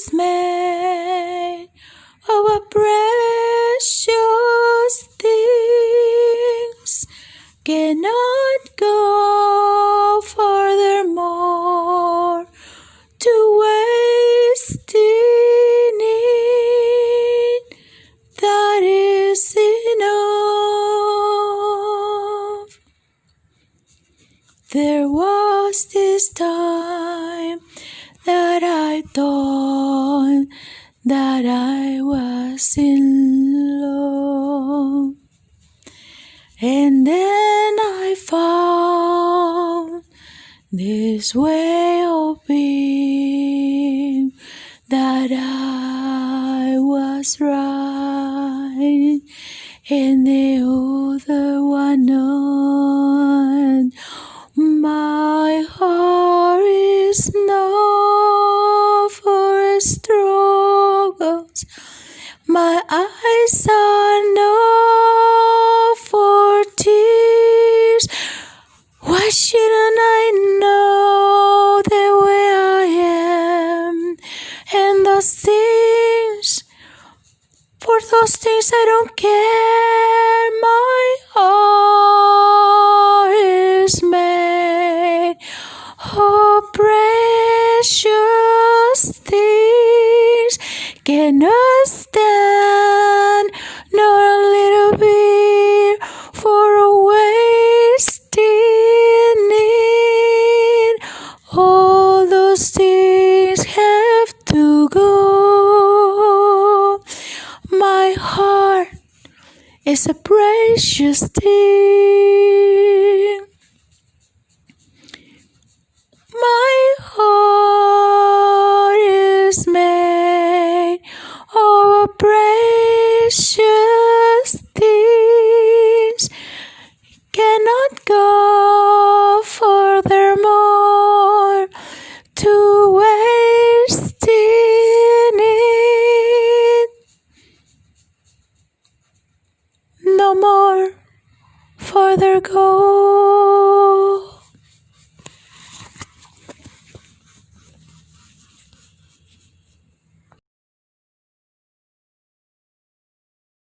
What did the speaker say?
is made of a precious things, cannot go furthermore to waste in it. That is enough. There was this time that I thought that I was in love, and then I found this way of being, that I was right and the other one not. My heart is not for struggles, my eyes are not for tears. Why shouldn't I know the way I am? And those things, for those things I don't care. My heart is made of precious things, cannot stand nor a little bit for a waste in it. All those things have to go. My heart is a precious thing.